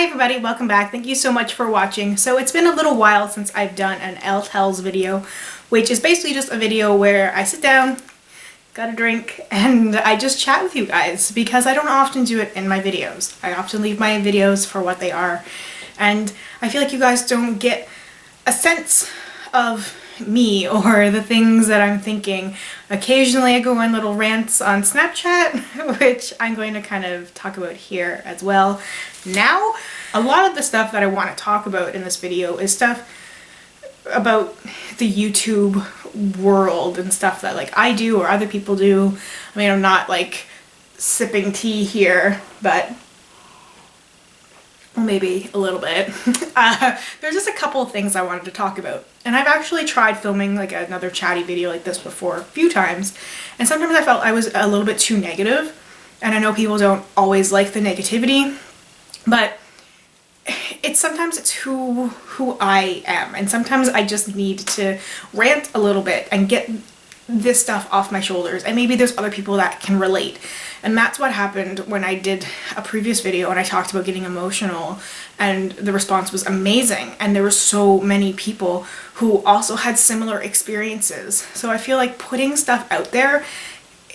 Hi everybody, welcome back. Thank you so much for watching. So it's been a little while since I've done an Elle Tells video, which is basically just a video where I sit down, got a drink, and I just chat with you guys because I don't often do it in my videos. I often leave my videos for what they are, and I feel like you guys don't get a sense of me or the things that I'm thinking. Occasionally I go on little rants on Snapchat, which I'm going to kind of talk about here as well. Now, a lot of the stuff that I want to talk about in this video is stuff about the YouTube world and stuff that like I do or other people do. I mean, I'm not like sipping tea here, but maybe a little bit. There's just a couple of things I wanted to talk about. And I've actually tried filming like another chatty video like this before a few times. And sometimes I felt I was a little bit too negative. And I know people don't always like the negativity, but sometimes it's who I am. And sometimes I just need to rant a little bit and get this stuff off my shoulders, and maybe there's other people that can relate. And that's what happened when I did a previous video and I talked about getting emotional, and the response was amazing, and there were so many people who also had similar experiences. So I feel like putting stuff out there,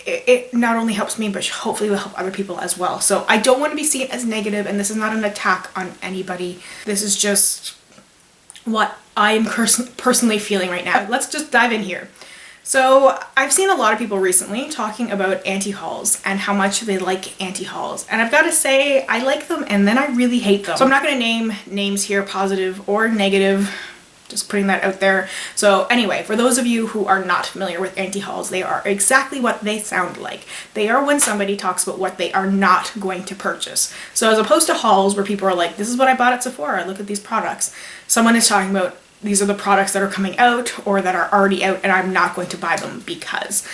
it not only helps me, but hopefully will help other people as well. So I don't want to be seen as negative, and this is not an attack on anybody. This is just what I'm personally feeling right now. Let's just dive in here. So I've seen a lot of people recently talking about anti-hauls and how much they like anti-hauls. And I've got to say, I like them and then I really hate them. So I'm not going to name names here, positive or negative, just putting that out there. So anyway, for those of you who are not familiar with anti-hauls, they are exactly what they sound like. They are when somebody talks about what they are not going to purchase. So as opposed to hauls where people are like, this is what I bought at Sephora, look at these products. Someone is talking about, these are the products that are coming out or that are already out and I'm not going to buy them because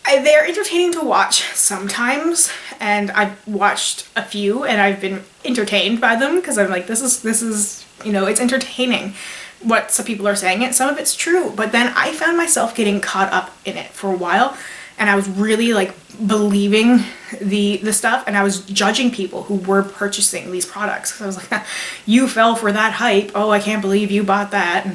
they're entertaining to watch sometimes, and I've watched a few and I've been entertained by them because I'm like, this is, you know, it's entertaining what some people are saying, and some of it's true. But then I found myself getting caught up in it for a while, and I was really like believing the stuff, and I was judging people who were purchasing these products. So I was like, you fell for that hype. Oh, I can't believe you bought that.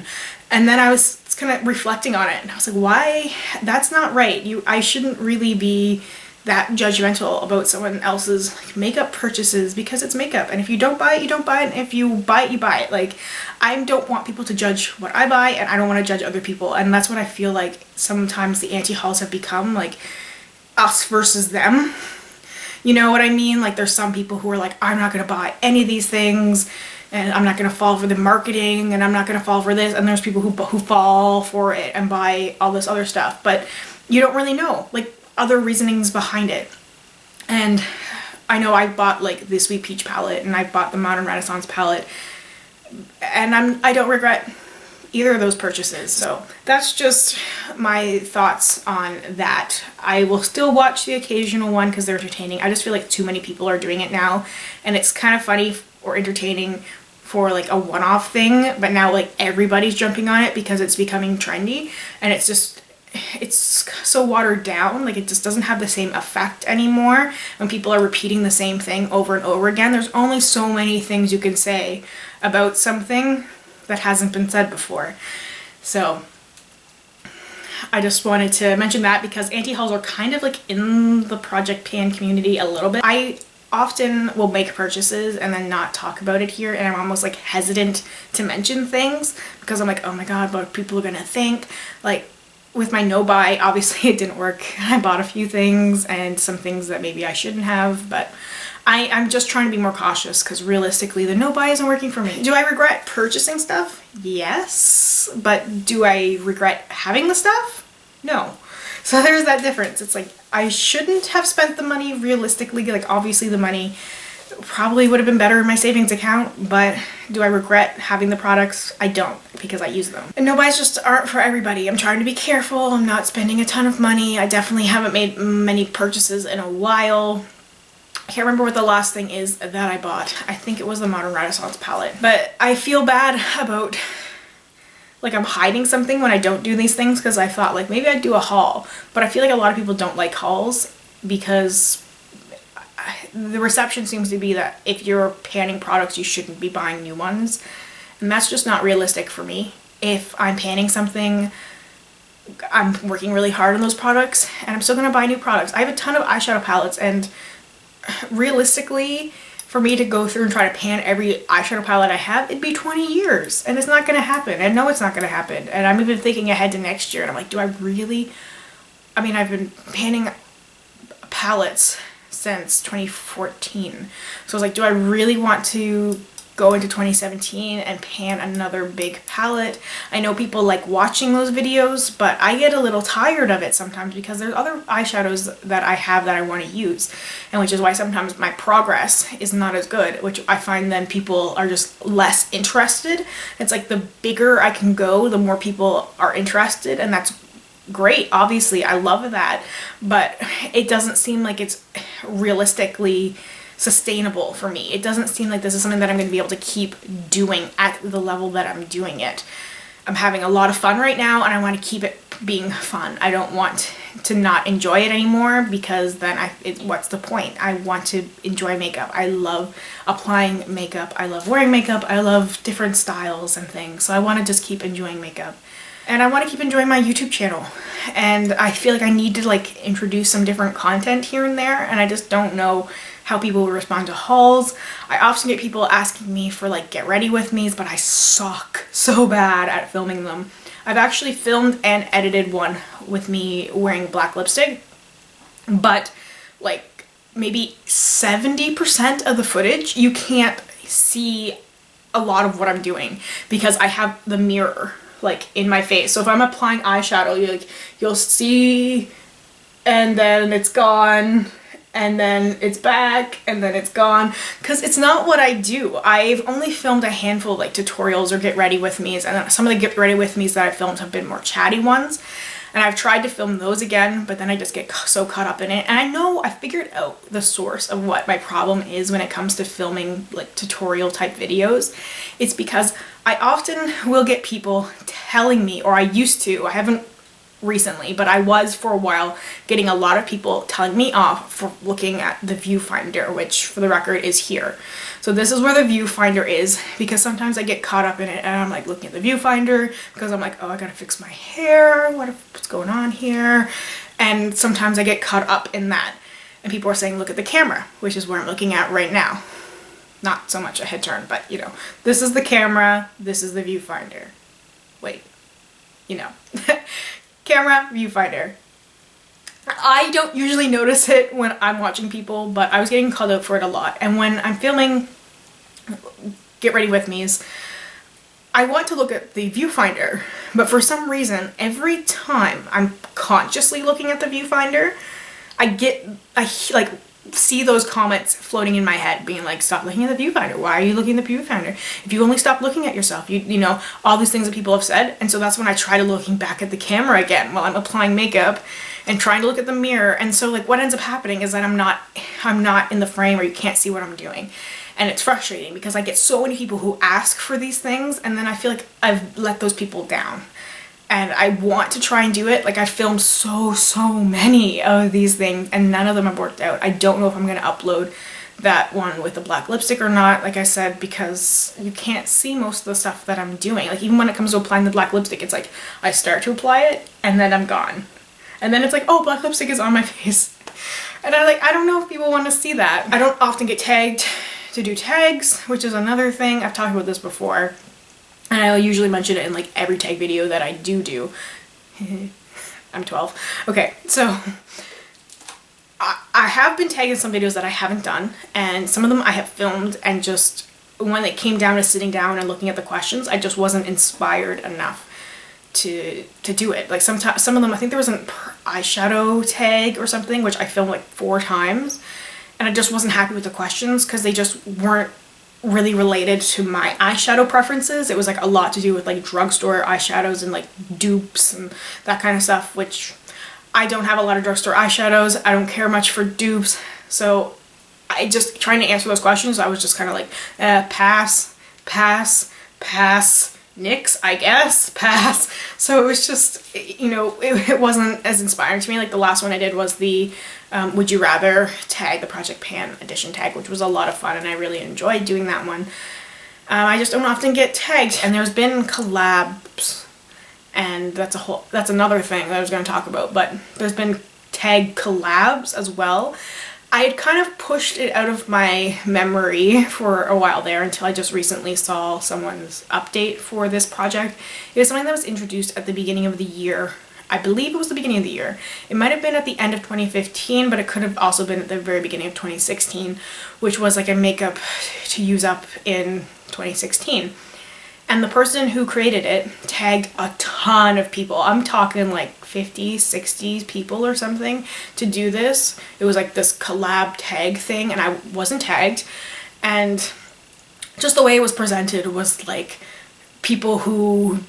And then I was kind of reflecting on it, and I was like, why? That's not right. I shouldn't really be that judgmental about someone else's like makeup purchases, because it's makeup, and if you don't buy it, you don't buy it, and if you buy it, you buy it. Like, I don't want people to judge what I buy, and I don't want to judge other people, and that's what I feel like sometimes the anti-hauls have become, like us versus them. You know what I mean? Like, there's some people who are like, I'm not gonna buy any of these things, and I'm not gonna fall for the marketing, and I'm not gonna fall for this, and there's people who fall for it and buy all this other stuff, but you don't really know like other reasonings behind it. And I know I bought like the Sweet Peach palette, and I bought the Modern Renaissance palette, and I don't regret either of those purchases. So that's just my thoughts on that. I will still watch the occasional one because they're entertaining. I just feel like too many people are doing it now, and it's kind of funny or entertaining for like a one-off thing, but now like everybody's jumping on it because it's becoming trendy, and it's so watered down. Like, it just doesn't have the same effect anymore when people are repeating the same thing over and over again. There's only so many things you can say about something that hasn't been said before. So I just wanted to mention that because anti-hauls are kind of like in the Project Pan community a little bit. I often will make purchases and then not talk about it here, and I'm almost like hesitant to mention things because I'm like, oh my god, what people are gonna think. Like, with my no buy, obviously it didn't work. I bought a few things and some things that maybe I shouldn't have, but I'm just trying to be more cautious because realistically the no buy isn't working for me. Do I regret purchasing stuff? Yes. But do I regret having the stuff? No. So there's that difference. It's like, I shouldn't have spent the money realistically. Like, obviously the money probably would have been better in my savings account, but do I regret having the products? I don't, because I use them. And no buys just aren't for everybody. I'm trying to be careful. I'm not spending a ton of money. I definitely haven't made many purchases in a while. I can't remember what the last thing is that I bought. I think it was the Modern Renaissance palette. But I feel bad about, like, I'm hiding something when I don't do these things, because I thought like maybe I'd do a haul. But I feel like a lot of people don't like hauls because the reception seems to be that if you're panning products, you shouldn't be buying new ones. And that's just not realistic for me. If I'm panning something, I'm working really hard on those products, and I'm still gonna buy new products. I have a ton of eyeshadow palettes, and realistically, for me to go through and try to pan every eyeshadow palette I have, it'd be 20 years, and it's not gonna happen. I know it's not gonna happen, and I'm even thinking ahead to next year, and I'm like, do I really? I mean, I've been panning palettes since 2014, so I was like, do I really want to go into 2017 and pan another big palette? I know people like watching those videos, but I get a little tired of it sometimes because there's other eyeshadows that I have that I want to use, and which is why sometimes my progress is not as good, which I find then people are just less interested. It's like the bigger I can go, the more people are interested, and that's great. Obviously, I love that, but it doesn't seem like it's realistically sustainable for me. It doesn't seem like this is something that I'm going to be able to keep doing at the level that I'm doing it. I'm having a lot of fun right now, and I want to keep it being fun. I don't want to not enjoy it anymore, because then what's the point? I want to enjoy makeup. I love applying makeup. I love wearing makeup. I love different styles and things. So I want to just keep enjoying makeup. And I want to keep enjoying my YouTube channel. And I feel like I need to like introduce some different content here and there, and I just don't know how people will respond to hauls. I often get people asking me for like get ready with me's, but I suck so bad at filming them. I've actually filmed and edited one with me wearing black lipstick, but like maybe 70% of the footage you can't see a lot of what I'm doing because I have the mirror like in my face. So if I'm applying eyeshadow, you'll see, and then it's gone, and then it's back, and then it's gone, because it's not what I do. I've only filmed a handful of like tutorials or get ready with me's, and some of the get ready with me's that I filmed have been more chatty ones, and I've tried to film those again, but then I just get so caught up in it. And I know I figured out the source of what my problem is when it comes to filming like tutorial type videos. It's because I often will get people telling me, or I used to, I haven't recently, but I was for a while getting a lot of people telling me off for looking at the viewfinder, which for the record is here. So this is where the viewfinder is, because sometimes I get caught up in it and I'm like looking at the viewfinder because I'm like, oh, I gotta fix my hair, what's going on here? And sometimes I get caught up in that, and people are saying look at the camera, which is where I'm looking at right now. Not so much a head turn, but you know, this is the camera, this is the viewfinder. Wait, you know. Camera, viewfinder. I don't usually notice it when I'm watching people, but I was getting called out for it a lot. And when I'm filming Get Ready With Me's, I want to look at the viewfinder, but for some reason, every time I'm consciously looking at the viewfinder, I like see those comments floating in my head being like, stop looking at the viewfinder. Why are you looking at the viewfinder? If you only stop looking at yourself, you know, all these things that people have said. And so that's when I try to looking back at the camera again while I'm applying makeup and trying to look at the mirror. And so like what ends up happening is that I'm not in the frame, or you can't see what I'm doing. And it's frustrating because I get so many people who ask for these things, and then I feel like I've let those people down. And I want to try and do it. Like I filmed so many of these things, and none of them have worked out. I don't know if I'm going to upload that one with the black lipstick or not, like I said, because you can't see most of the stuff that I'm doing. Like even when it comes to applying the black lipstick, it's like I start to apply it and then I'm gone. And then it's like, oh, black lipstick is on my face. And I don't know if people want to see that. I don't often get tagged to do tags, which is another thing. I've talked about this before. And I'll usually mention it in like every tag video that I do. I'm 12. Okay, so I have been tagged in some videos that I haven't done, and some of them I have filmed, and just when it came down to sitting down and looking at the questions, I just wasn't inspired enough to do it. Like some of them, I think there was an eyeshadow tag or something, which I filmed like 4 times, and I just wasn't happy with the questions because they just weren't really related to my eyeshadow preferences. It was like a lot to do with like drugstore eyeshadows and like dupes and that kind of stuff, which I don't have a lot of drugstore eyeshadows. I don't care much for dupes. So I just trying to answer those questions, I was just kind of like pass, nix, I guess, pass. So it was just, you know, it wasn't as inspiring to me. Like the last one I did was the Would You Rather tag, the Project Pan edition tag, which was a lot of fun and I really enjoyed doing that one. I just don't often get tagged, and there's been collabs, and that's another thing that I was going to talk about, but there's been tag collabs as well. I had kind of pushed it out of my memory for a while there until I just recently saw someone's update for this project. It was something that was introduced at the beginning of the year. I believe it was the beginning of the year. It might have been at the end of 2015, but it could have also been at the very beginning of 2016, which was like a makeup to use up in 2016. And the person who created it tagged a ton of people. I'm talking like 50, 60 people or something to do this. It was like this collab tag thing, and I wasn't tagged. And just the way it was presented was like people who,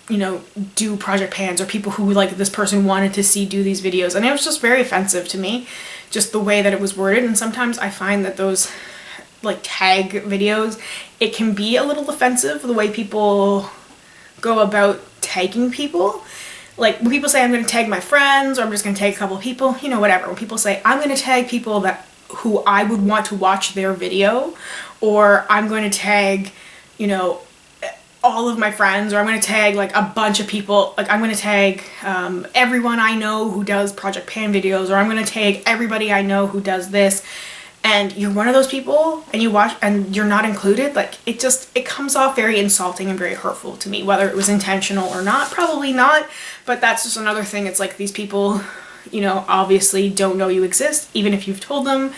you know, do project pans, or people who like this person wanted to see do these videos. And it was just very offensive to me, just the way that it was worded. And sometimes I find that those like tag videos, it can be a little offensive the way people go about tagging people. Like when people say I'm going to tag my friends, or I'm just going to tag a couple of people, you know, whatever. When people say I'm going to tag people who I would want to watch their video, or I'm going to tag, you know, all of my friends, or I'm going to tag like a bunch of people, like I'm going to tag everyone I know who does Project Pan videos, or I'm going to tag everybody I know who does this, and you're one of those people and you watch and you're not included, like it comes off very insulting and very hurtful to me, whether it was intentional or not. Probably not, but that's just another thing. It's like these people, you know, obviously don't know you exist, even if you've told them.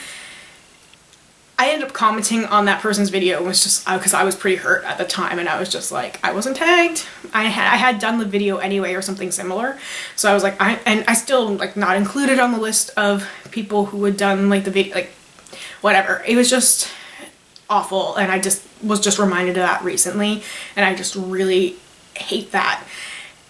I ended up commenting on that person's video. It was just because I was pretty hurt at the time, and I was just like, I wasn't tagged. I had done the video anyway or something similar, so I was like, I still like not included on the list of people who had done like the video, like whatever. It was just awful, and I just was just reminded of that recently, and I just really hate that.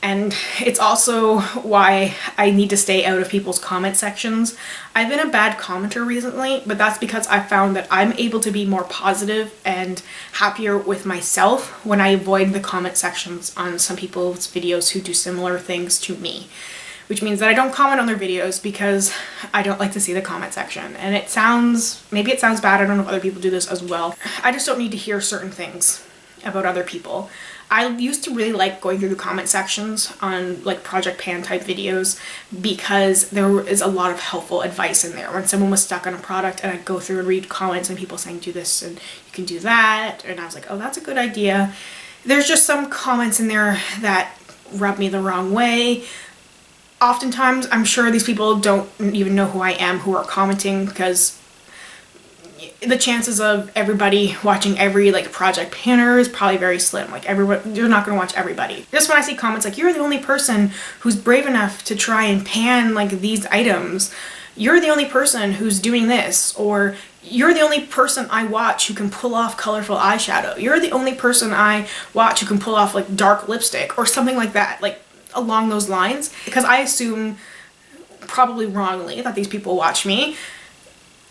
And it's also why I need to stay out of people's comment sections. I've been a bad commenter recently, but that's because I found that I'm able to be more positive and happier with myself when I avoid the comment sections on some people's videos who do similar things to me. Which means that I don't comment on their videos because I don't like to see the comment section. And maybe it sounds bad, I don't know if other people do this as well. I just don't need to hear certain things about other people. I used to really like going through the comment sections on like Project Pan type videos because there is a lot of helpful advice in there. When someone was stuck on a product, and I'd go through and read comments and people saying do this and you can do that, and I was like, oh, that's a good idea. There's just some comments in there that rub me the wrong way. Oftentimes, I'm sure these people don't even know who I am who are commenting, because the chances of everybody watching every like Project Panner is probably very slim. Like everyone, you're not going to watch everybody. Just when I see comments like, you're the only person who's brave enough to try and pan like these items, you're the only person who's doing this, or you're the only person I watch who can pull off colorful eyeshadow, you're the only person I watch who can pull off like dark lipstick, or something like that, like along those lines. Because I assume, probably wrongly, that these people watch me.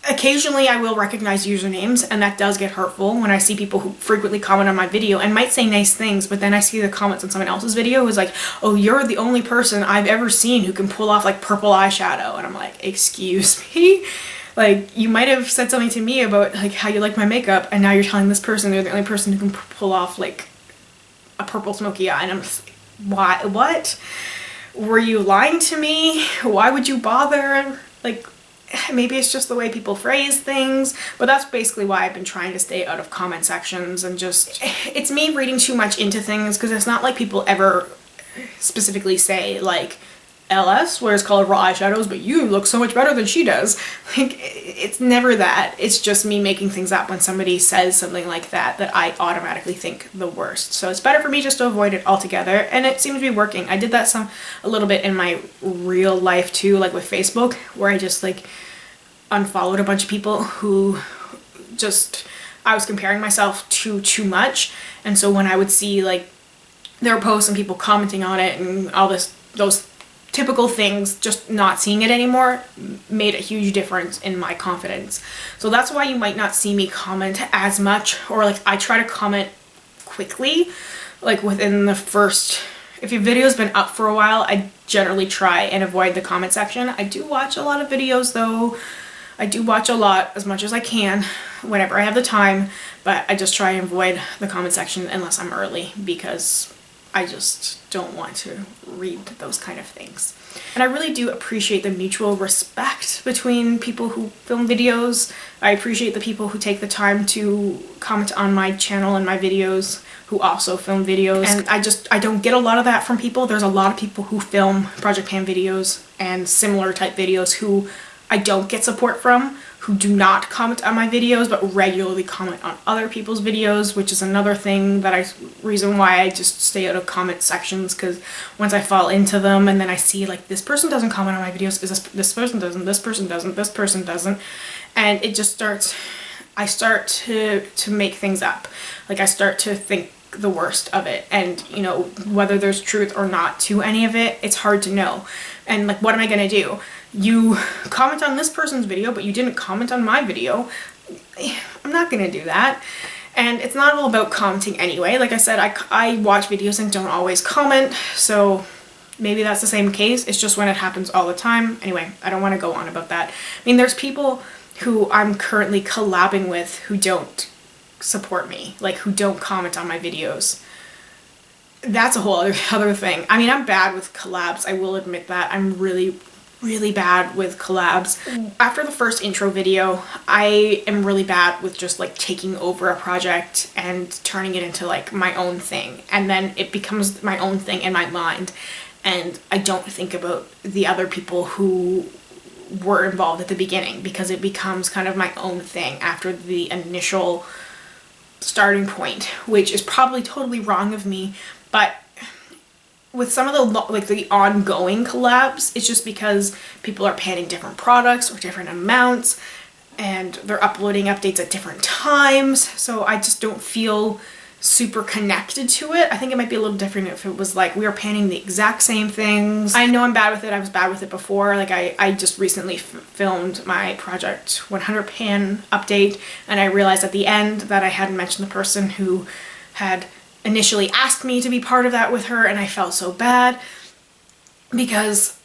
Occasionally I will recognize usernames, and that does get hurtful when I see people who frequently comment on my video and might say nice things, but then I see the comments on someone else's video who's like, oh, you're the only person I've ever seen who can pull off like purple eyeshadow, and I'm like, excuse me? Like, you might have said something to me about like how you like my makeup, and now you're telling this person they're the only person who can pull off like a purple smoky eye, and I'm just like, why? What? Were you lying to me? Why would you bother? Like, maybe it's just the way people phrase things, but that's basically why I've been trying to stay out of comment sections. And just, it's me reading too much into things, because it's not like people ever specifically say like, LS wears colorful eyeshadows, but you look so much better than she does. Like, it's never that. It's just me making things up when somebody says something like that I automatically think the worst. So it's better for me just to avoid it altogether, and it seems to be working. I did that a little bit in my real life too, like with Facebook, where I just like unfollowed a bunch of people who just, I was comparing myself to too much. And so when I would see like their posts and people commenting on it and all those typical things, just not seeing it anymore made a huge difference in my confidence. So that's why you might not see me comment as much, or like I try to comment quickly, like within the first, if your video's been up for a while, I generally try and avoid the comment section. I do watch a lot of videos though. I do watch a lot, as much as I can, whenever I have the time, but I just try and avoid the comment section unless I'm early, because I just don't want to read those kind of things. And I really do appreciate the mutual respect between people who film videos. I appreciate the people who take the time to comment on my channel and my videos, who also film videos. And I don't get a lot of that from people. There's a lot of people who film Project Pan videos and similar type videos who I don't get support from, who do not comment on my videos but regularly comment on other people's videos, which is another thing that reason why I just stay out of comment sections, because once I fall into them and then I see like this person doesn't comment on my videos, this person doesn't, this person doesn't, this person doesn't, and it just I start to make things up. Like I start to think the worst of it, and you know, whether there's truth or not to any of it, it's hard to know. And like, what am I gonna do? You comment on this person's video but you didn't comment on my video. I'm not gonna do that. And it's not all about commenting anyway. Like I said, I watch videos and don't always comment, so maybe that's the same case. It's just when it happens all the time. Anyway, I don't want to go on about that. I mean, there's people who I'm currently collabing with who don't support me, like who don't comment on my videos. That's a whole other thing. I mean, I'm bad with collabs, I will admit that. I'm really bad with collabs. After the first intro video, I am really bad with just like taking over a project and turning it into like my own thing, and then it becomes my own thing in my mind, and I don't think about the other people who were involved at the beginning, because it becomes kind of my own thing after the initial starting point, which is probably totally wrong of me. But with some of the ongoing collabs, it's just because people are panning different products or different amounts, and they're uploading updates at different times, so I just don't feel super connected to it. I think it might be a little different if it was like we were panning the exact same things. I know I'm bad with it. I was bad with it before. Like I just recently filmed my Project 100 pan update, and I realized at the end that I hadn't mentioned the person who had initially asked me to be part of that with her, and I felt so bad because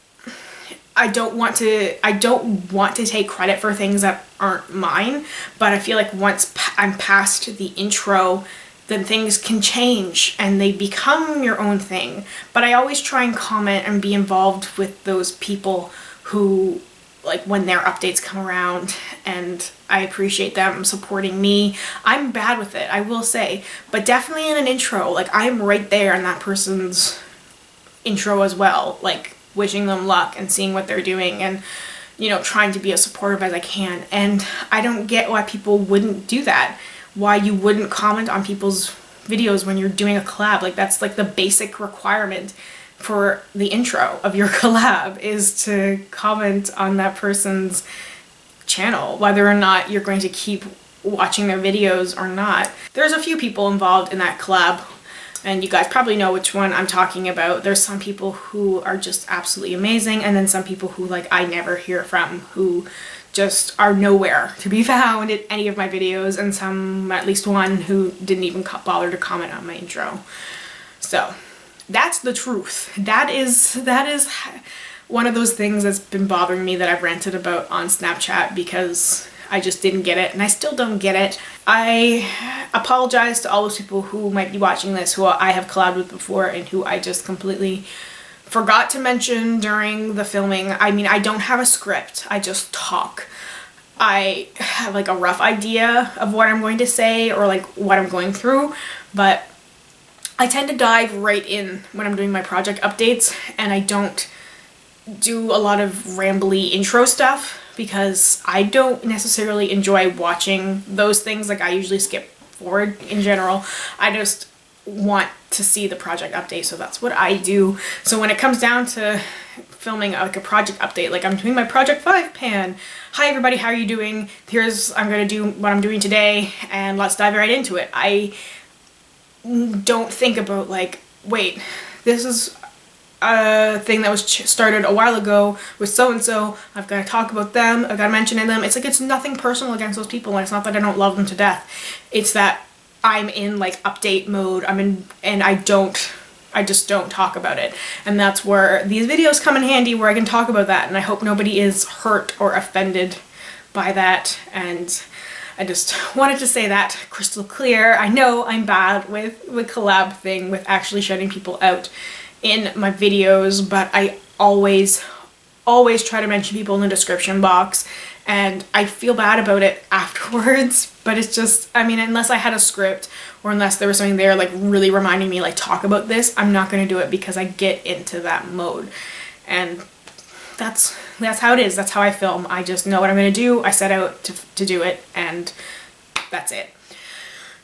I don't want to take credit for things that aren't mine, but I feel like once I'm past the intro, then things can change and they become your own thing. But I always try and comment and be involved with those people who, like, when their updates come around, and I appreciate them supporting me. I'm bad with it, I will say, but definitely in an intro, like I'm right there in that person's intro as well, like wishing them luck and seeing what they're doing, and you know, trying to be as supportive as I can. And I don't get why people wouldn't do that, why you wouldn't comment on people's videos when you're doing a collab. Like that's like the basic requirement for the intro of your collab, is to comment on that person's channel, whether or not you're going to keep watching their videos or not. There's a few people involved in that collab, and you guys probably know which one I'm talking about. There's some people who are just absolutely amazing, and then some people who like I never hear from, who just are nowhere to be found in any of my videos, and some, at least one, who didn't even bother to comment on my intro. So that's the truth. That is one of those things that's been bothering me, that I've ranted about on Snapchat, because I just didn't get it, and I still don't get it. I apologize to all those people who might be watching this, who I have collabed with before and who I just completely forgot to mention during the filming. I mean, I don't have a script, I just talk. I have like a rough idea of what I'm going to say or like what I'm going through, but I tend to dive right in when I'm doing my project updates, and I don't do a lot of rambly intro stuff because I don't necessarily enjoy watching those things. Like I usually skip forward in general. I just want to see the project update, so that's what I do. So when it comes down to filming like a project update, like I'm doing my Project 5 pan. Hi everybody, how are you doing? I'm gonna do what I'm doing today, and let's dive right into it. I don't think about like, wait, this is a thing that was started a while ago with so-and-so, I've got to talk about them, I've got to mention them. It's like, it's nothing personal against those people, and it's not that I don't love them to death. It's that I'm in like update mode, and I don't I just don't talk about it. And that's where these videos come in handy, where I can talk about that, and I hope nobody is hurt or offended by that. And I just wanted to say that crystal clear. I know I'm bad with the collab thing, with actually shutting people out in my videos, but I always try to mention people in the description box, and I feel bad about it afterwards. But it's just, I mean, unless I had a script or unless there was something there like really reminding me like talk about this, I'm not going to do it because I get into that mode. And that's how it is. That's how I film. I just know what I'm going to do. I set out to do it, and that's it.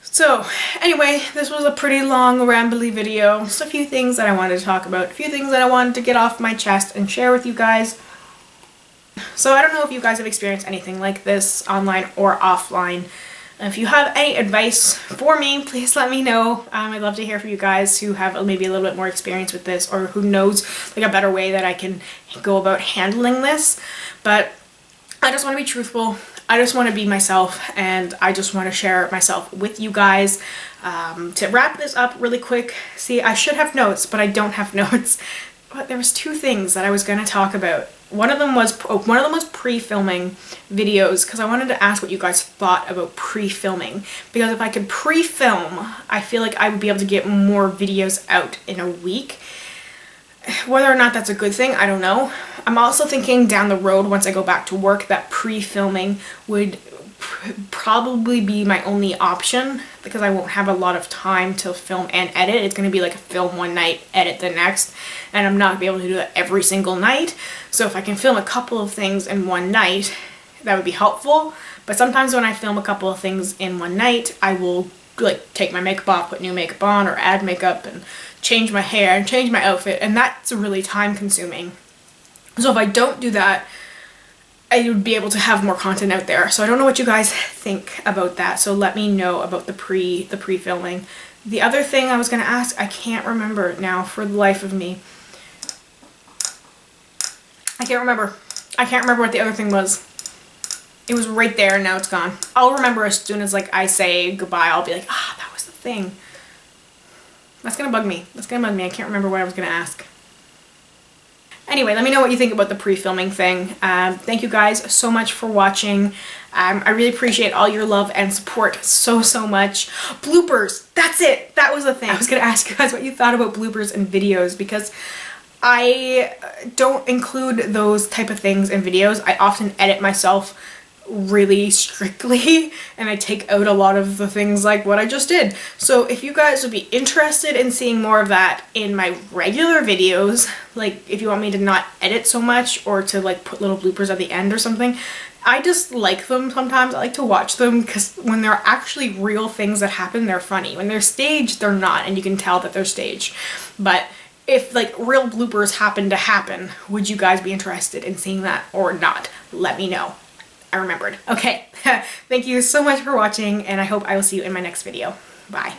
So anyway, this was a pretty long, rambly video. Just a few things that I wanted to talk about, a few things that I wanted to get off my chest and share with you guys. So I don't know if you guys have experienced anything like this, online or offline. If you have any advice for me, please let me know. I'd love to hear from you guys who have maybe a little bit more experience with this, or who knows like a better way that I can go about handling this. But I just want to be truthful. I just want to be myself, and I just want to share myself with you guys. To wrap this up really quick, see, I should have notes, but I don't have notes. But there was two things that I was going to talk about. One of them was pre-filming videos, because I wanted to ask what you guys thought about pre-filming. Because if I could pre-film, I feel like I would be able to get more videos out in a week. Whether or not that's a good thing, I don't know. I'm also thinking down the road, once I go back to work, that pre-filming would probably be my only option, because I won't have a lot of time to film and edit. It's going to be like film one night, edit the next, and I'm not going to be able to do that every single night. So if I can film a couple of things in one night, that would be helpful. But sometimes when I film a couple of things in one night, I will like take my makeup off, put new makeup on, or add makeup and change my hair and change my outfit, and that's really time consuming. So if I don't do that, I would be able to have more content out there. So I don't know what you guys think about that, so let me know about the pre-filming. The other thing I was going to ask, I can't remember now for the life of me. I can't remember what the other thing was. It was right there and now it's gone. I'll remember as soon as like I say goodbye. I'll be like, ah, that was the thing. That's gonna bug me. That's gonna bug me. I can't remember what I was gonna ask. Anyway, let me know what you think about the pre-filming thing. Thank you guys so much for watching. I really appreciate all your love and support so much. Bloopers, that's it. That was the thing. I was gonna ask you guys what you thought about bloopers and videos, because I don't include those type of things in videos. I often edit myself really strictly, and I take out a lot of the things like what I just did. So if you guys would be interested in seeing more of that in my regular videos, like if you want me to not edit so much or to like put little bloopers at the end or something, I just like them sometimes. I like to watch them because when they're actually real things that happen, they're funny. When they're staged, they're not, and you can tell that they're staged. But if like real bloopers happen to happen, would you guys be interested in seeing that or not? Let me know. I remembered. Okay, thank you so much for watching, and I hope I will see you in my next video. Bye.